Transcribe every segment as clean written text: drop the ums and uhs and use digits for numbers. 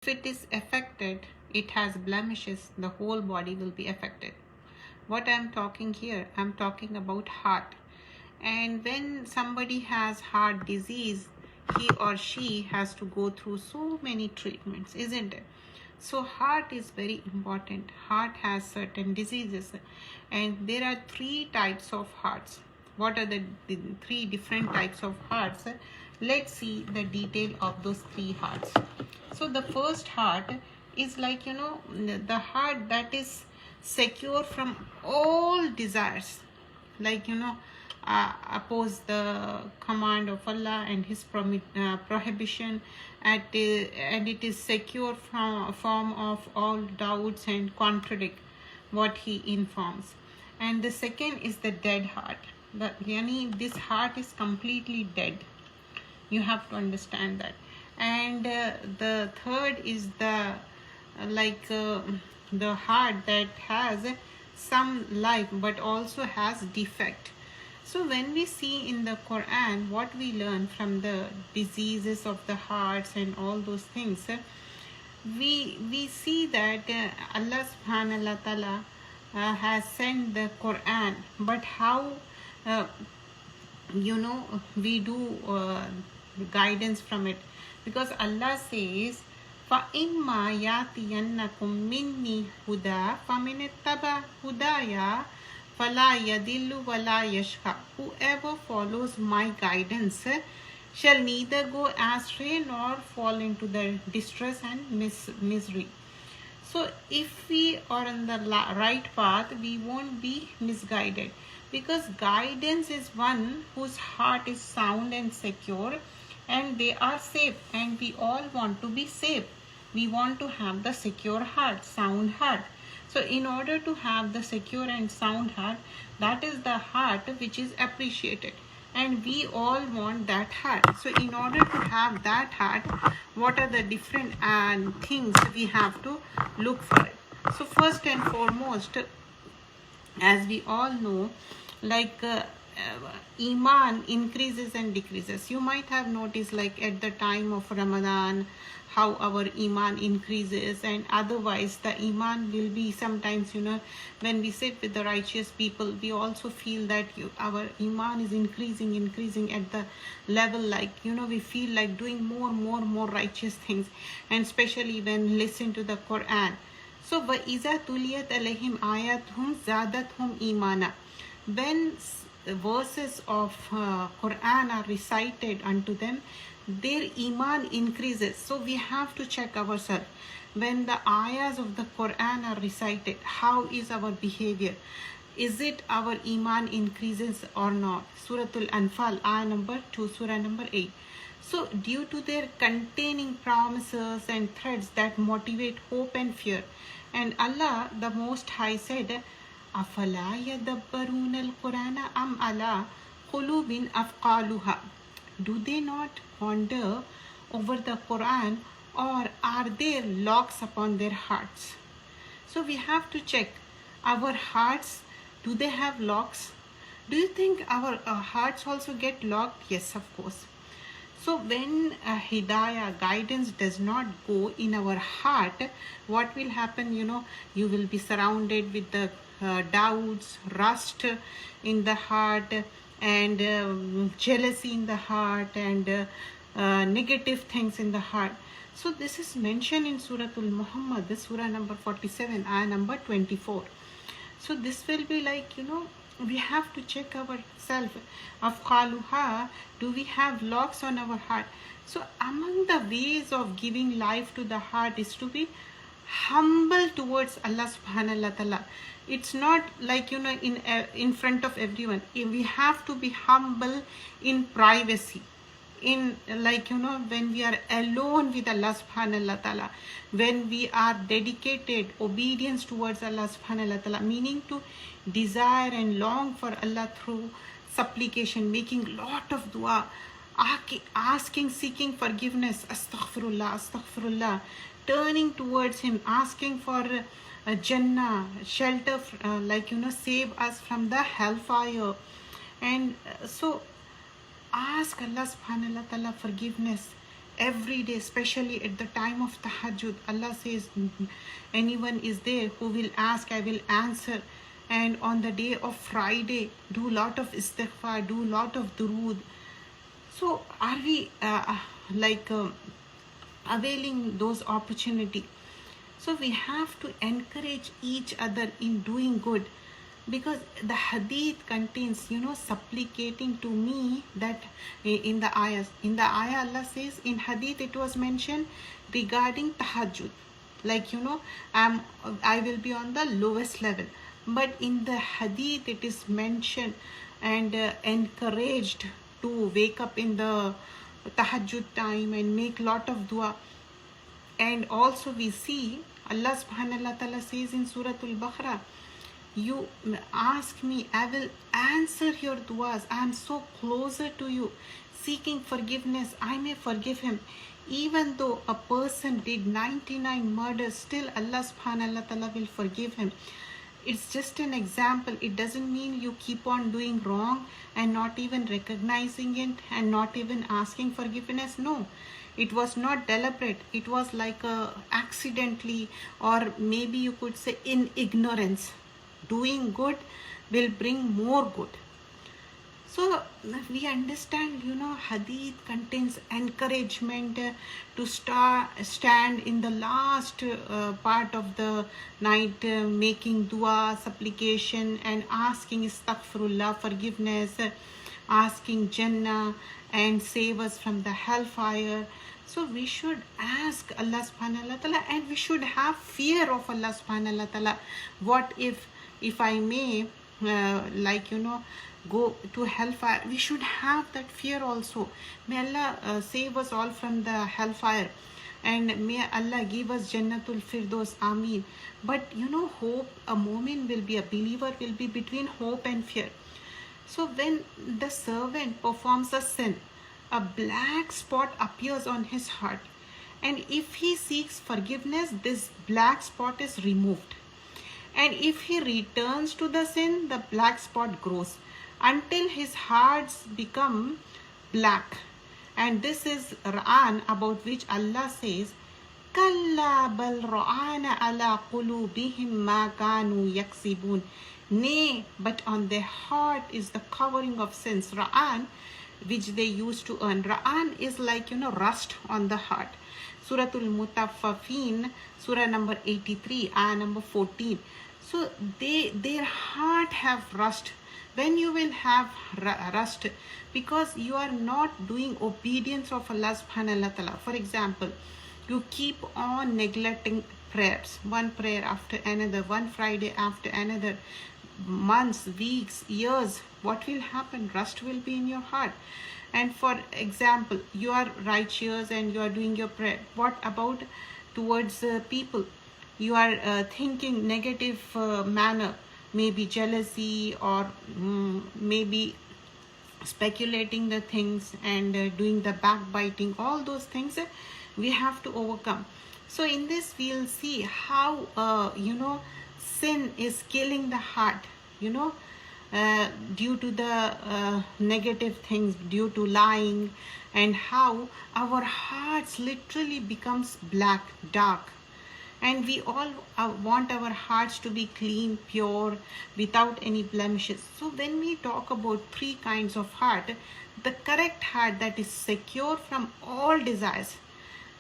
If it is affected, it has blemishes, the whole body will be affected. What I'm talking here, I'm talking about heart. And when somebody has heart disease, he or she has to go through so many treatments, isn't it? So heart is very important. Heart has certain diseases, and there are three types of hearts. What are the three different types of hearts? Let's see the detail of those three hearts. So the first heart is like, the heart that is secure from all desires, like, oppose the command of Allah and his prohibition, and it is secure from a form of all doubts and contradict what he informs. And the second is the dead heart. This heart is completely dead. You have to understand that. And the third is the the heart that has some life but also has defect. So when we see in the Quran what we learn from the diseases of the hearts and all those things, we see that Allah subhanahu wa ta'ala has sent the Quran, but how we do guidance from it, because Allah says فَإِمَّا يَأْتِيَنَّكُم مِّنِّي هُدًى فَمَنِ اتَّبَعَ هُدَايَ فَلَا يَضِلُّ وَلَا يَشْقَى. Whoever follows my guidance shall neither go astray nor fall into the distress and misery. So if we are on the right path, we won't be misguided, because guidance is one whose heart is sound and secure, and they are safe, and we all want to be safe. We want to have the secure heart, sound heart. So in order to have the secure and sound heart, that is the heart which is appreciated, and we all want that heart. So in order to have that heart, what are the different things we have to look for it? So first and foremost, as we all know, Iman increases and decreases. You might have noticed, like at the time of Ramadan, how our Iman increases, and otherwise the Iman will be sometimes, when we sit with the righteous people, we also feel that our Iman is increasing at the level, like, we feel like doing more righteous things, and especially when listen to the Quran. So وَإِذَا تُلِيَتْ عَلَيْهِمْ آيَاتُهُمْ زَادَتْهُمْ إِيمَانًا. When the verses of Quran are recited unto them, their Iman increases. So we have to check ourselves. When the ayahs of the Quran are recited, how is our behavior? Is it our Iman increases or not? Suratul Anfal, ayah number 2, surah number 8. So due to their containing promises and threats that motivate hope and fear, and Allah the Most High said, أَفَلَا يَدَبَّرُونَ الْقُرْآنَ أَمْ عَلَىٰ قُلُوبٍ أَفْقَالُهَا. Do they not ponder over the Quran, or are there locks upon their hearts? So we have to check our hearts. Do they have locks? Do you think our hearts also get locked? Yes, of course. So when hidayah, guidance, does not go in our heart, what will happen? You will be surrounded with the doubts, rust in the heart, and jealousy in the heart, and negative things in the heart. So this is mentioned in Suratul Muhammad, the surah number 47, ayah number 24. So this will be like, we have to check ourselves. Afqaluha, do we have locks on our heart? So among the ways of giving life to the heart is to be humble towards Allah subhanahu wa ta'ala. It's not like, in front of everyone. We have to be humble in privacy. In when we are alone with Allah subhanahu wa ta'ala, when we are dedicated obedience towards Allah subhanahu wa ta'ala, meaning to desire and long for Allah through supplication, making lot of dua, asking, seeking forgiveness, astaghfirullah, turning towards him, asking for Jannah, shelter, save us from the hellfire. And so ask Allah subhanahu wa ta'ala forgiveness, every day, especially at the time of tahajjud. Allah says, anyone is there who will ask, I will answer. And on the day of Friday, do lot of istighfar, do lot of durood. So are we availing those opportunity? So we have to encourage each other in doing good, because the hadith contains, supplicating to me, that in the ayahs. In the ayah, Allah says, in hadith it was mentioned regarding tahajjud, like, I will be on the lowest level. But in the hadith it is mentioned and encouraged to wake up in the tahajjud time and make lot of dua. And also we see Allah subhanahu wa ta'ala says in Surah Al-Baqarah, you ask me, I will answer your duas. I am so closer to you. Seeking forgiveness, I may forgive him. Even though a person did 99 murders, still Allah subhanahu wa ta'ala will forgive him. It's just an example. It doesn't mean you keep on doing wrong and not even recognizing it and not even asking forgiveness. No, it was not deliberate. It was like accidentally, or maybe you could say in ignorance. Doing good will bring more good. So we understand, hadith contains encouragement to stand in the last part of the night, making dua, supplication, and asking astaghfirullah, forgiveness, asking Jannah, and save us from the hellfire. So we should ask Allah subhanahu wa ta'ala, and we should have fear of Allah subhanahu wa ta'ala. What if I may, go to hellfire? We should have that fear also. May Allah save us all from the hellfire, and may Allah give us Jannatul Firdaus. Ameen. But hope, a mu'min will be, a believer will be between hope and fear. So when the servant performs a sin, a black spot appears on his heart, and if he seeks forgiveness, this black spot is removed. And if he returns to the sin, the black spot grows until his hearts become black. And this is Ra'an, about which Allah says, Kalla bal ra'ana ala qulubihim ma kanu yaksibun. Nay, but on their heart is the covering of sins. Ra'an, which they used to earn. Ra'an is like, rust on the heart. Suratul Mutaffafin, Surah number 83, ayah number 14. So their heart have rust. When you will have rust, because you are not doing obedience of Allah subhanahu wa ta'ala. For example, you keep on neglecting prayers, one prayer after another, one Friday after another, months, weeks, years. What will happen? Rust will be in your heart. And for example, you are righteous and you are doing your prayer. What about towards people? You are thinking negative manner, maybe jealousy, or maybe speculating the things and doing the backbiting. All those things we have to overcome. So in this we'll see how sin is killing the heart, due to the negative things, due to lying, and how our hearts literally becomes black, dark. And we all want our hearts to be clean, pure, without any blemishes. So when we talk about three kinds of heart, the correct heart that is secure from all desires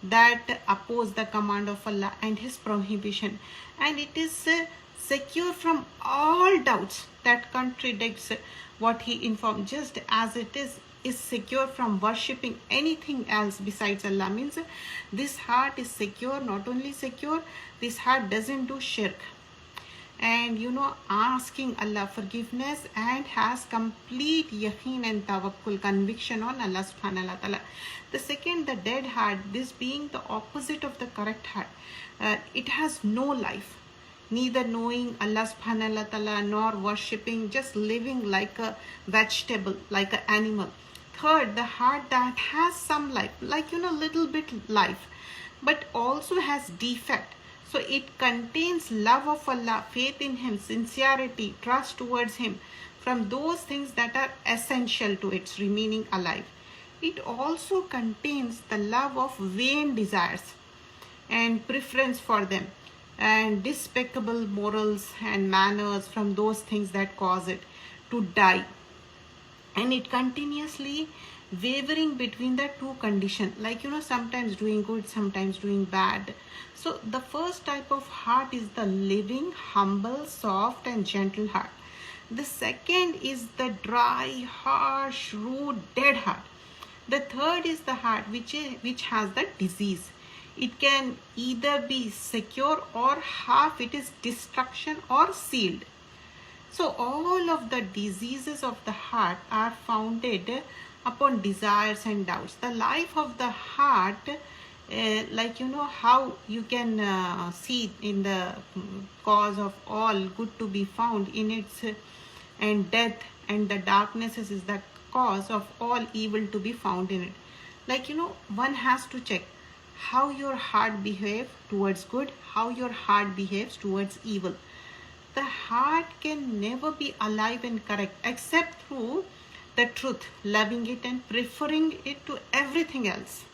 that oppose the command of Allah and His prohibition, and it is secure from all doubts that contradicts what He informed, just as it is secure from worshipping anything else besides Allah. Means this heart is secure. Not only secure, this heart doesn't do shirk, and asking Allah forgiveness, and has complete yaqeen and tawakkul, conviction on Allah subhanahu wa ta'ala. The second, the dead heart, this being the opposite of the correct heart, it has no life, neither knowing Allah subhanahu wa ta'ala nor worshipping, just living like a vegetable, like an animal. Third, the heart that has some life, like little bit life, but also has defect. So it contains love of Allah, faith in Him, sincerity, trust towards Him, from those things that are essential to its remaining alive. It also contains the love of vain desires and preference for them, and despicable morals and manners from those things that cause it to die. And it continuously wavering between the two conditions, like sometimes doing good, sometimes doing bad. So the first type of heart is the living, humble, soft and gentle heart. The second is the dry, harsh, rude, dead heart. The third is the heart which has the disease. It can either be secure or half it is destruction or sealed. So all of the diseases of the heart are founded upon desires and doubts. The life of the heart, how you can see in the cause of all good to be found in its and death, and the darknesses is the cause of all evil to be found in it. One has to check how your heart behaves towards good, how your heart behaves towards evil. The heart can never be alive and correct except through the truth, loving it and preferring it to everything else.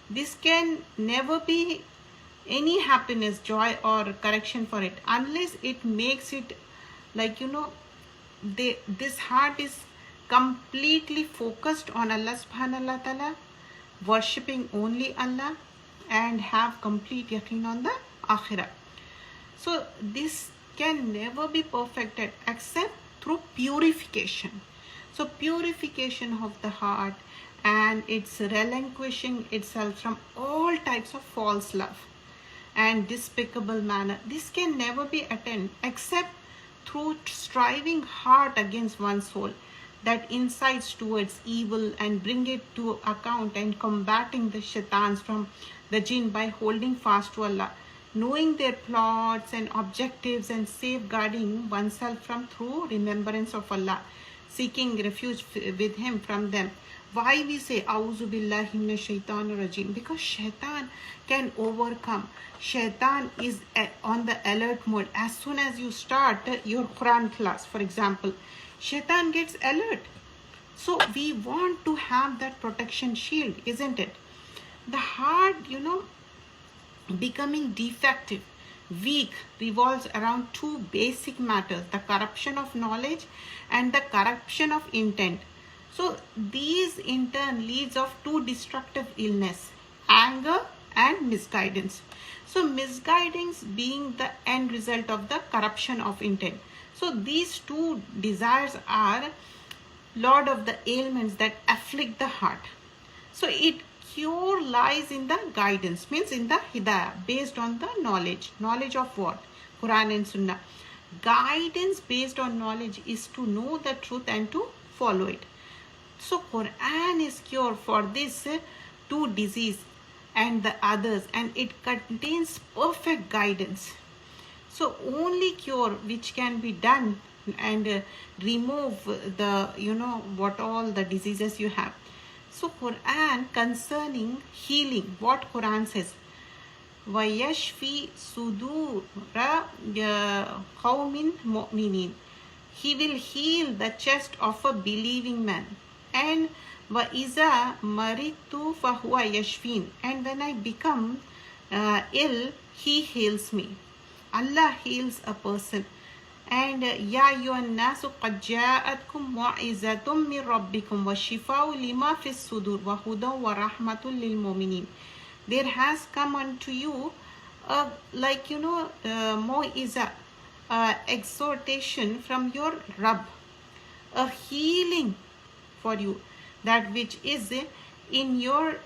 This can never be any happiness, joy or correction for it unless it makes it this heart is completely focused on Allah subhanahu wa ta'ala, worshipping only Allah and have complete yaqeen on the akhirah. So this can never be perfected except through purification. So purification of the heart and its relinquishing itself from all types of false love and despicable manner. This can never be attained except through striving hard against one's soul that incites towards evil and bring it to account, and combating the shaitans from the jinn by holding fast to Allah, knowing their plots and objectives and safeguarding oneself from through remembrance of Allah, seeking refuge with him from them. Why we say Auzu billahi minash shaitanir rajim? Because shaitan can overcome. Shaitan is on the alert mode. As soon as you start your Quran class, for example, shaitan gets alert. So we want to have that protection shield, isn't it? The heart, becoming defective, weak, revolves around two basic matters: the corruption of knowledge and the corruption of intent. So these in turn leads of two destructive illness: anger and misguidance. So misguidance being the end result of the corruption of intent. So these two desires are Lord of the ailments that afflict the heart. So it cure lies in the guidance, means in the hidayah, based on the knowledge. Knowledge of what? Quran and Sunnah. Guidance based on knowledge is to know the truth and to follow it. So Quran is cure for this two disease and the others, and it contains perfect guidance. So only cure which can be done and remove the what all the diseases you have. So Quran concerning healing, what Quran says, وَيَشْفِي صُدُورَ قَوْمٍ مُؤْمِنِينَ. He will heal the chest of a believing man. And وَإِذَا مَرِضْتُ فَهُوَ يَشْفِينَ. And when I become ill, he heals me. Allah heals a person. And يَا أَيُّهَا النَّاسُ قَدْ جَاءَتْكُمْ مَوْعِظَةٌ مِّن رَبِّكُمْ وَشِفَاءٌ لِمَا فِي الصُّدُورِ وَهُدًى وَرَحْمَةٌ لِلْمُؤْمِنِينَ. There has come unto you mo'iza, exhortation from your Rabb, a healing for you, that which is in your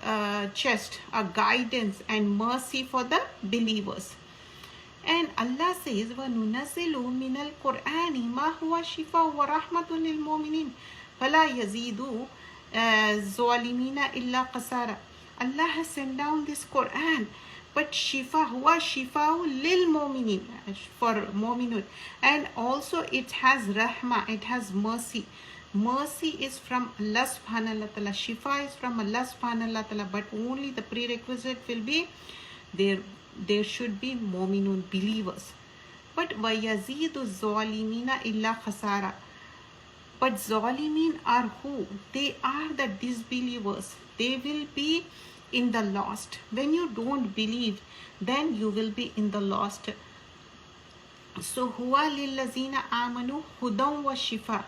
chest, a guidance and mercy for the believers. And Allah says, وَنُنَزِّلُ مِنَ الْقُرْآنِ مَا هُوَ شِفَاءٌ وَرَحْمَةٌ لِلْمُؤْمِنِينَ فَلَا يَزِيدُ الظَّالِمِينَ إِلَّا قَسَارًا. Allah has sent down this Quran, but shifa huwa shifa lil mu'minin, for mu'minun, and also it has rahma, it has mercy. Mercy is from Allah subhanahu wa ta'ala, shifa is from Allah subhanahu wa ta'ala, but only the prerequisite will be there should be mu'minun, believers. But وَيَزِيدُ الظَّالِمِينَ إِلَّا خَسَارًا. But Zalimin are who? They are the disbelievers. They will be in the lost. When you don't believe, then you will be in the lost. So huwa lillazina amanu hudan wa shifa.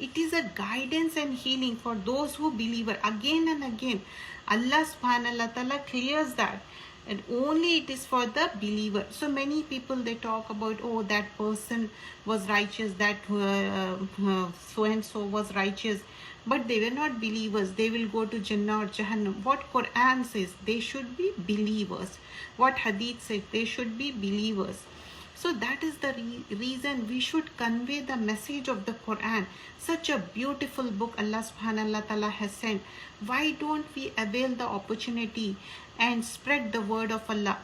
It is a guidance and healing for those who believe. Again and again, Allah subhanahu wa ta'ala clears that. And only it is for the believer. So many people, they talk about, oh, that person was righteous, that so and so was righteous, but they were not believers. They will go to Jannah or Jahannam. What Quran says, they should be believers. What Hadith says, they should be believers. So that is the reason we should convey the message of the Quran. Such a beautiful book Allah subhanahu wa ta'ala has sent. Why don't we avail the opportunity and spread the word of Allah?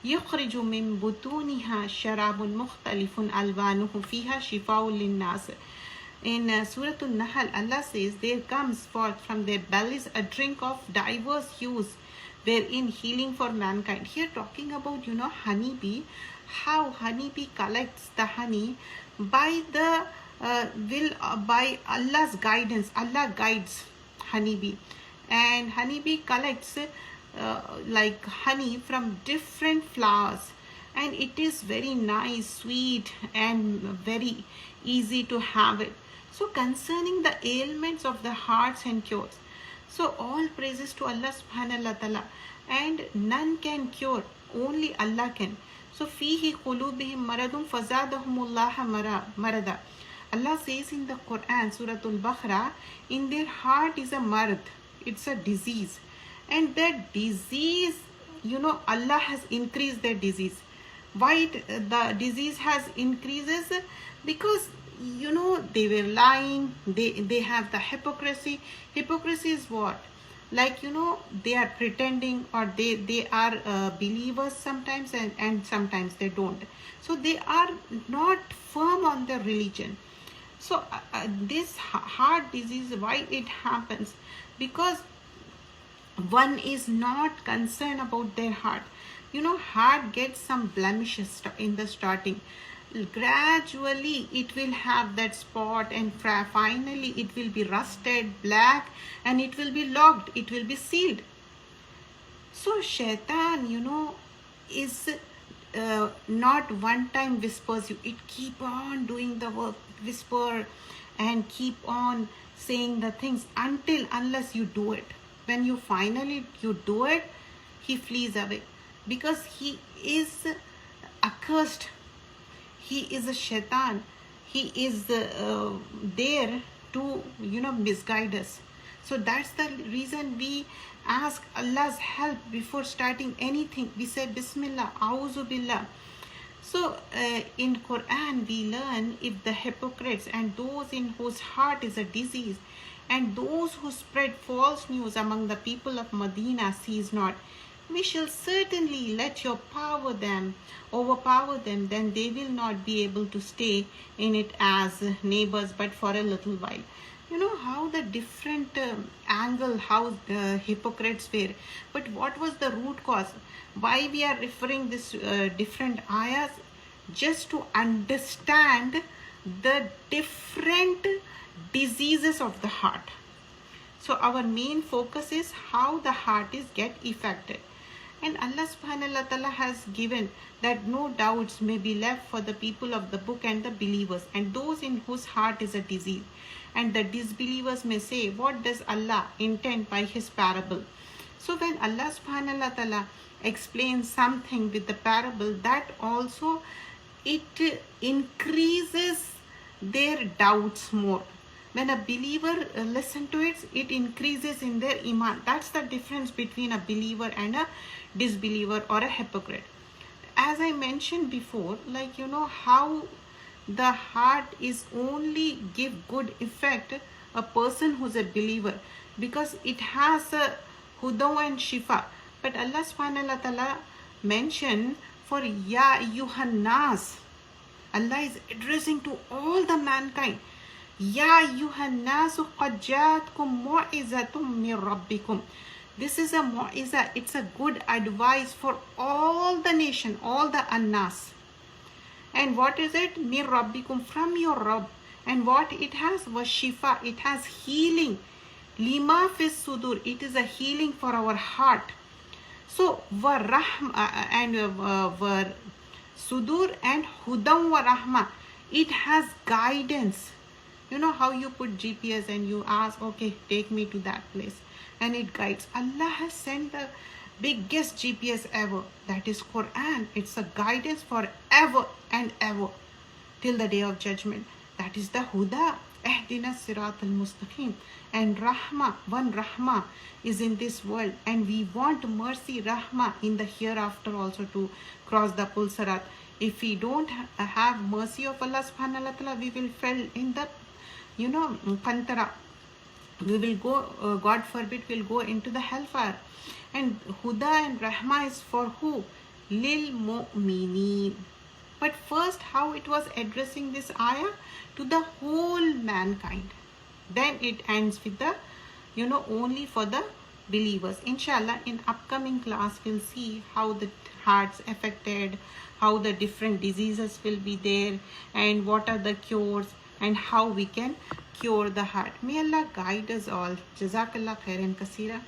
يخرج من بطونها شراب مختلف ألوانه فيها شفاء للناس. In Surah An-Nahl, Allah says, there comes forth from their bellies a drink of diverse hues, wherein healing for mankind. Here talking about, honeybee, how honeybee collects the honey by the by Allah's guidance. Allah guides honeybee, and honeybee collects like honey from different flowers, and it is very nice, sweet, and very easy to have it. So concerning the ailments of the hearts and cures, so all praises to Allah subhanahu wa ta'ala, and none can cure, only Allah can. So fihi qulubihim maradun fazadahumullaha marada. Allah says in the Quran, Surah Al-Baqarah, in their heart is a marad, it's a disease, and that disease, Allah has increased their disease. Why the disease has increases? Because they were lying, they have the hypocrisy. Hypocrisy is what? Like, they are pretending, or they are believers sometimes, and sometimes they don't. So they are not firm on their religion. So this heart disease, why it happens? Because one is not concerned about their heart. Heart gets some blemishes in the starting. Gradually it will have that spot, and finally it will be rusted black, and it will be locked, it will be sealed. So shaitan, is not one time whispers you. It keep on doing the work, whisper, and keep on saying the things unless you do it. When you finally do it, he flees away, because he is accursed. He is a shaitan. He is there to, misguide us. So that's the reason we ask Allah's help before starting anything. We say Bismillah, A'udhu Billah. So in Quran we learn, if the hypocrites and those in whose heart is a disease, and those who spread false news among the people of Medina cease not, we shall certainly let you overpower them, then they will not be able to stay in it as neighbors, but for a little while. How the different angle, how the hypocrites were. But what was the root cause? Why we are referring this different ayahs? Just to understand the different diseases of the heart. So our main focus is how the heart is get affected. And Allah subhanahu wa ta'ala has given that no doubts may be left for the people of the book and the believers, and those in whose heart is a disease. And the disbelievers may say, what does Allah intend by his parable? So when Allah subhanahu wa ta'ala explains something with the parable, that also it increases their doubts more. When a believer listens to it, it increases in their iman. That's the difference between a believer and a disbeliever or a hypocrite. As I mentioned before, like, how the heart is only give good effect a person who's a believer, because it has a hudaw and shifa. But Allah subhanahu wa ta'ala mentioned for Ya Yuhannas. Allah is addressing to all the mankind. Ya Yuhannasu qad ja'atkum mu'izatum min rabbikum. This is a mu'iza. It's a good advice for all the nation, all the annas. And what is it? Min rabbikum, from your Rabb. And what it has was shifa, it has healing. Lima fis sudur, it is a healing for our heart. So var rahma and var sudur and hudam wa rahma, it has guidance. You know how you put GPS and you ask, okay, take me to that place, and it guides. Allah has sent the biggest GPS ever, that is Quran. It's a guidance for ever and ever till the day of judgment. That is the huda, ehdina sirat al-mustaqim. And rahma, one rahma is in this world, and we want mercy, rahma in the hereafter also to cross the pulsarat. If we don't have mercy of Allah subhanahu wa ta'ala, we will fall in the pantara. We will go, God forbid, will go into the hellfire. And huda and rahma is for who? Lil mu'mineen. But first, how it was addressing this ayah? To the whole mankind. Then it ends with the, only for the believers. Inshallah, in upcoming class, we'll see how the hearts affected, how the different diseases will be there, and what are the cures, and how we can cure the heart. May Allah guide us all. Jazakallah khairan kaseera.